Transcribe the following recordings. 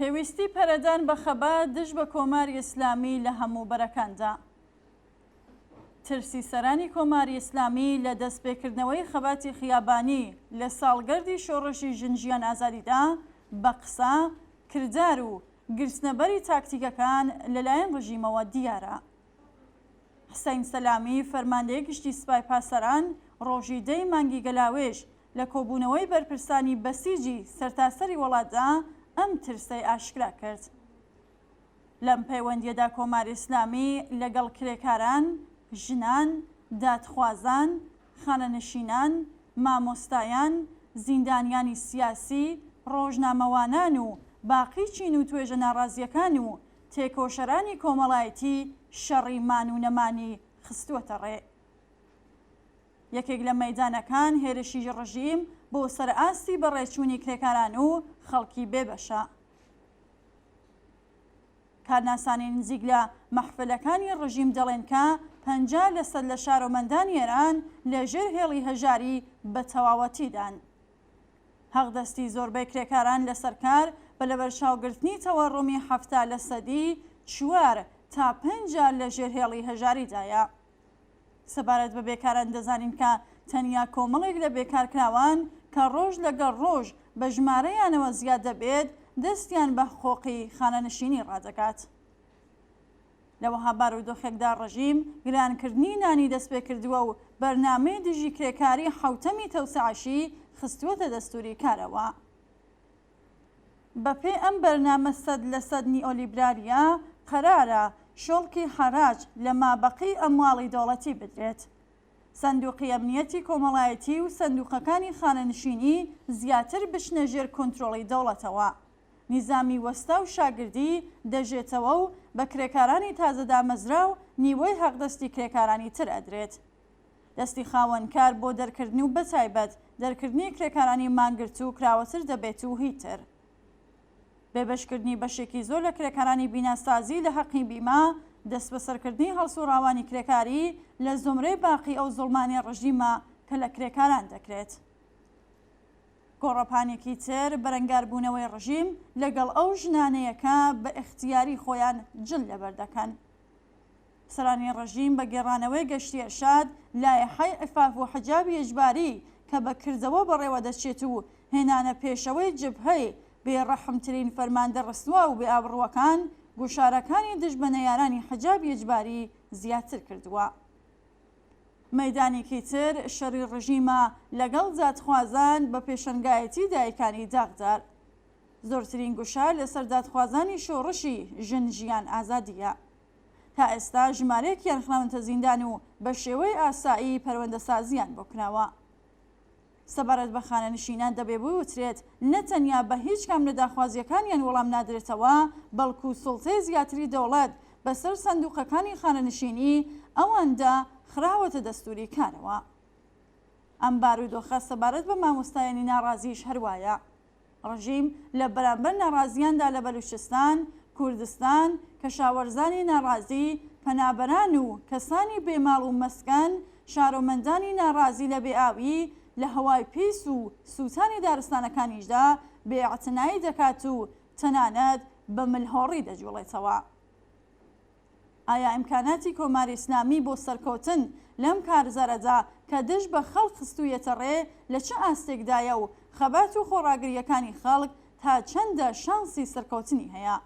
پێویستی پەرەدان بە خەبات دژ بە کۆماری ئیسلامی لە هەموو بەرەکاندا. ترسی سەرانی کۆماری ئیسلامی لە دەستپێکردنەوەی خەباتی خیابانی لە ساڵگەردی شۆڕشی ژنجیان ئازادیدا بە قسە، کردار و گرتنەبەری تاکتیکەکان لەلایەن ڕژیمەوە دیارە. حسەین سەلامی فەرماندەیە گشتی سوپای پاسەران ڕۆژی 10 مانگی گەلاوێژ لە کۆبوونەوەی بەرپرسانی بەسیجی سەرتاسەری وڵاتدا ئەم ترسەی ئاشکرا کرد. لەم پەیوەندیەدا کۆماری ئیسلامی لەگەڵ کرێکاران، ژنان، دادخوازان، خانەنشینان، مامۆستایان، زیندانیانی سیاسی، ڕۆژنامەوانان و باقی چین و توێژە ناڕازیەکان و تێکۆشەرانی کۆمەڵایەتی شەڕی مان و نەمانی خستووەتە ڕێ. یەکێک لە مەیدانەکان هێرشی ڕژیم بۆ سەرئاستی بەڕێچوونی کرێکاران و خەڵکی بێبەشە. کارناسانی نزیک لە مەحفلەکانی ڕژیم دەڵێن کە 50% لە شارۆمەندانی ئێران لەژێر هێڵی هەژاری بە تەواوەتیدان. هەغدەستی زۆربەی کرێکاران لەسەر کار بە لەبەرچاوگرتنی تەوەڕوومی 70% 4 تا 5 لەژێر هێڵی هەژاریدایە. سەبارەت بە بێکاران دەزانین کە تەنیا کۆمەڵێک لە بێکارکراوان کە ڕۆژ لەگەڵ ڕۆژ بە ژمارەیانەوە زیاد دەبێت دەستیان بە حقوقی خانەنشینی ڕادەکات. لەوەها بارودۆخێکدا ڕژیم گرانکردنی نانی دەستپێکردووە و بەرنامەی دژی کرێکاری حوتەمی تەوسعەشی خستووەتە دەستوری کارەوە. بەپێی ئەم بەرنامە 100% نیئۆلیبرالیە قەرارە شۆڵکی حەراج لە مابەقی ئەمواڵی دەوڵەتی بدرێت. سندوقی ئەمنیەتی کۆمەڵایەتی و سندوقەکانی خانەنشینی زیاتر بچنە ژێر کۆنتڕۆڵی دەوڵەتەوە. نیزامی وەستا و شاگردی دەژێتەوە و بە کرێکارانی تازە دامەزرا و نیوەی هەغدەستی کرێکارانی تر ئەدرێت. دەستی خاوەنکار بۆ دەرکردنی و بەتایبەت دەرکردنی کرێکارانی مانگرت و کراوەتر دەبێت و هیتر. بێبەشکردنی بەشێکی زۆر لە کرێکارانی بیناسازی لە حەقی بیما دەست بەسەرکردنی هەڵسوڕاوانی کرێکاری لە زۆمرەی باقی ئەو زوڵمانی ڕژیمە کە لە کرێکاران دەکرێت. گۆڕەپانێکی تر بەرەنگاربوونەوەی ڕژیم لەگەڵ ئەو ژنانەیەکە بە ئیختیاری خۆیان جل لەبەر دەکەن. سەرانی ڕژیم بە گێڕانەوەی گەشتی ئەرشاد لایحەی عفاف و حجابی ئیجباری کە بەکردەوە بەڕێوە دەچێت و هێنانە پێشەوەی جبهەی بێڕەحمترین فەرماندە ڕسوا و بێئابڕووەکان گوشارەکانی دژ بە نەیارانی حجابی ئیجباری زیاتر کردووە. مەیدانێکی تر شەڕی ڕژیمە لەگەڵ جادخوازان بە پێشەنگایەتی دایکانی داغدار. زۆرترین گوشار لەسەر دادخوازانی شۆڕشی ژنجیان ئازادیە. تا ئێستا ژمارەیەکیان خراونتە زیندان و بە شێوەی ئاسایی پەروەندەسازیان بۆ کراوە. سەبارەت بە خانەنشینان دەبێ بوترێت نەتەنیا بە هیچ کام لە داخوازیەکانیان وەڵام نادرێتەوە، بەڵکو سوڵتەی زیاتری دەوڵەت بەسەر سندوقەکانی خانەنشینی ئەواندا خراوەتە دەستوری کارەوە. ئەم بارودۆخە سەبارەت بە مامۆستایانی ناڕازیش هەروایە. ڕژیم لە بەرامبەر ناڕازیاندا لە بەلوچستان، کوردستان، کەشاوەرزانی ناڕازی، پەنابەران و کەسانی بێماڵ و مەسکەن، شارۆمەندانی ناڕازی لە بێئاوی لە هەوای پیس و سووتانی دارستانەکانیشدا بێعتنایی دەکات و تەنانەت بە ملهۆڕی دەجوڵێتەوە. ئایا ئیمکاناتی کۆماری ئیسلامی بۆ سەرکەوتن لەم کارزارەدا کە دژ بە خەڵک خستوویەتە ڕێ لە چه ئاستێکدایە و خەبات و خۆڕاگریەکانی خەڵک تا چەندە شانسی سەرکەوتنی هەیە؟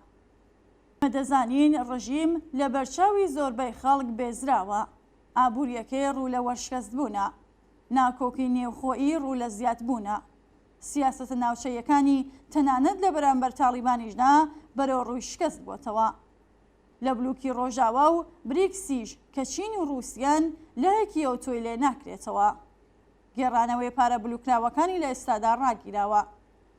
دەزانین ڕژیم لە بەرچاوی زۆربەی خەڵک بێزراوە. ئابوووریەکەی ڕوو لە وەرشکەستبوونە، ناکۆکی نێوخۆیی ڕوو لە زیادبوونە، سیاسەتە ناوچەیەکانی تەنانەت لە بەرامبەر تاڵیبانیشدا بەرەو ڕووی شکست بووتەوە. لە بلووکی ڕۆژاوا و بریکسیش کە چین و رووسیان لایەکی ئەو تۆی لێ ناکرێتەوە. گێڕانەوەی پارە بلوکراوەکانی لە ئێستادا ڕاگیراوە.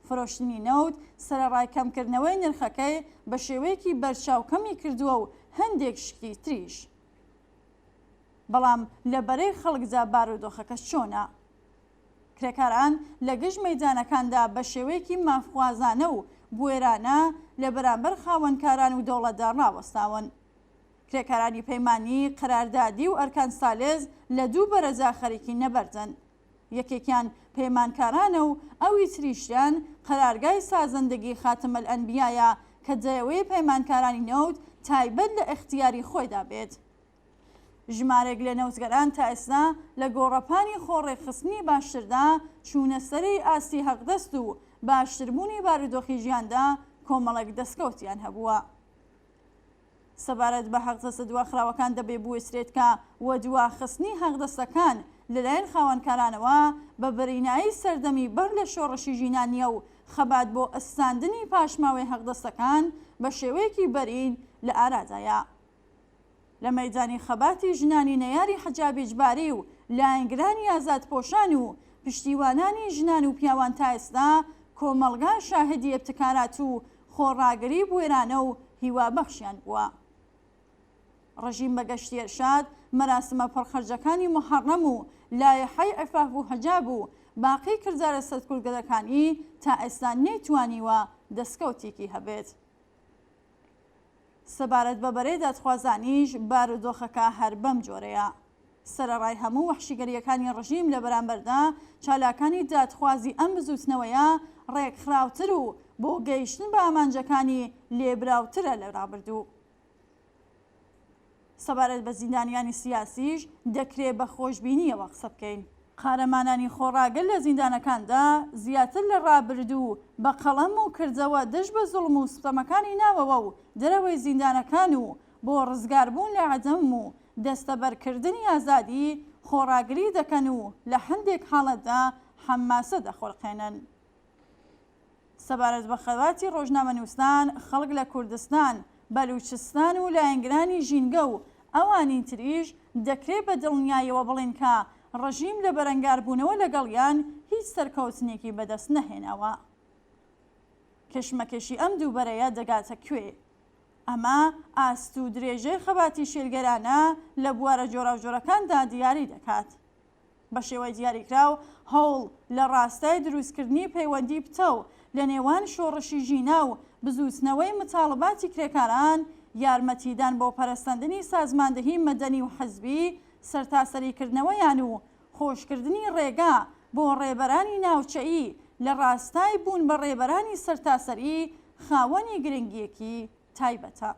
فرۆشتنی نەوت سەرەڕای کەمکردنەوەی نرخەکەی بە شێوەیەکی بەرچاوکەمی کردووە و هەندێک شتی تریش. بەڵام لە بەرەی خەڵکدا بارودۆخەکە چۆنە؟ کرێکاران لە گشت مەیدانەکاندا بە شێوەیەکی مافخوازانە و بوێرانە لە بەرامبەر خاوەنکاران و دەوڵەتدار ڕاوەستاون. کرێکارانی پەیمانی، قەراردادی و ئەرکان سالێز لە دوو بەرەزا خەریکی نەبەردن. یەکێکیان پەیمانکارانە و ئەوی تریشیان قەرارگای سازەندەگی خاتمە ئەنبیایە کە دەیەوەی پەیمانکارانی نەوت تایبەت لە اختیاری خۆیدا بێت. ژمارێک لە نەوتگەران تا ئێستا لە گۆڕەپانی خۆڕێخستنی باشتردا چوونە سەری ئاستی هەقدەست و باشتربوونی بارودۆخی ژیاندا کۆمەڵێک دەستکەوتیان هەبووە. سەبارەت بە هەقدەستە دواخراوەکان دەبێ بوەسترێت کە وە دواخستنی هەقدەستەکان لەلایەن خاوەنکارانەوە بە بەرینایی سەردەمی بەر لە شۆڕشی ژینانیە و خەبات بۆ ئەستاندنی پاشماوەی هەقدەستەکان بە شێوەیەکی بەرین لە ئارادایە. لە مەیدانی خەباتی ژنانی نەیاری حەجابی ئیجباری و لایەنگرانی ئازادپۆشان و پشتیوانانی ژنان و پیاوان تا ئێستا کۆمەڵگا شاهدی ابتکارات و خۆڕاگری بوێرانە و هیوابەخشیان بووە. ڕژیم بە گەشتی ئێرشاد مەراسمە پڕخەرجەکانی محەڕەم و لایەحەی عیفاف و حەجاب و باقی کردارە سەرکوڵگەرەکانی تا ئێستا نەیتوانیوە دەستکەوتێکی هەبێت. سەبارەت بە بەرەی دادخوازانیش بارودۆخەکە هەر بەم جۆرەیە. سەرەڕای هەموو وەحشیگەریەکانی ڕژیم لە بەرامبەردا چالاکانی دادخوازی ئەم بزوتنەوەیە ڕێکخراوتر و بۆ گەیشتن بە ئامانجەکانی لێبراوترە لە ڕابردوو. سەبارەت بە زیندانیانی سیاسیش دەکرێت بە خۆشببینیەوە قسە بکەین. قارەمانانی خۆڕاگەل لە زیندانەکاندا زیاتر لە ڕابردوو بە قەڵەم و کردەوە دەست بە زوڵم و ستەمەکانی ناوەوە و دەرەوەی زیندانەکان و بۆ ڕزگاربوون لە عەدەم و دەستەبەرکردنی ئازادی خۆڕاگری دەکەن و لە هەندێک حاڵەتدا حەماسە دەخۆڵقێنن. سەبارەت بە خەواتی ڕۆژنامەنووسان خەڵک لە کوردستان، بەلوچستان و لایەنگرانی ژینگە و ئەوانی تریش دەکرێت بە دڵنیاییەوە بڵێن کە ڕژیم لە بەرەنگاربوونەوە لەگەڵیان هیچ سەرکەوتنێکی بەدەست نەهێناوە. کەشمەکەشی ئەم دووبەرەیە دەگاتە کوێ؟ ئەمە ئاست و درێژەی خەباتی شێلگەرانە لە بوارە جۆراوجۆرەکاندا دیاری دەکات. بە شێوەی دیاریکراو هەوڵ لە ڕاستای دروستکردنی پەیوەندی پتە و لە نێوان شۆڕشی ژینا و بزوتنەوەی متاڵباتی کرێکاران، یارمەتیدان بۆ پەرستاندنی سازماندەهی مەدەنی و حەزبی، سەرتاسەریکردنەوەیان و خۆشکردنی ڕێگا بۆ ڕێبەرانی ناوچەیی لە ڕاستای بوون بە ڕێبەرانی سەرتاسەری خاوەنی گرنگیەکی تایبەتە.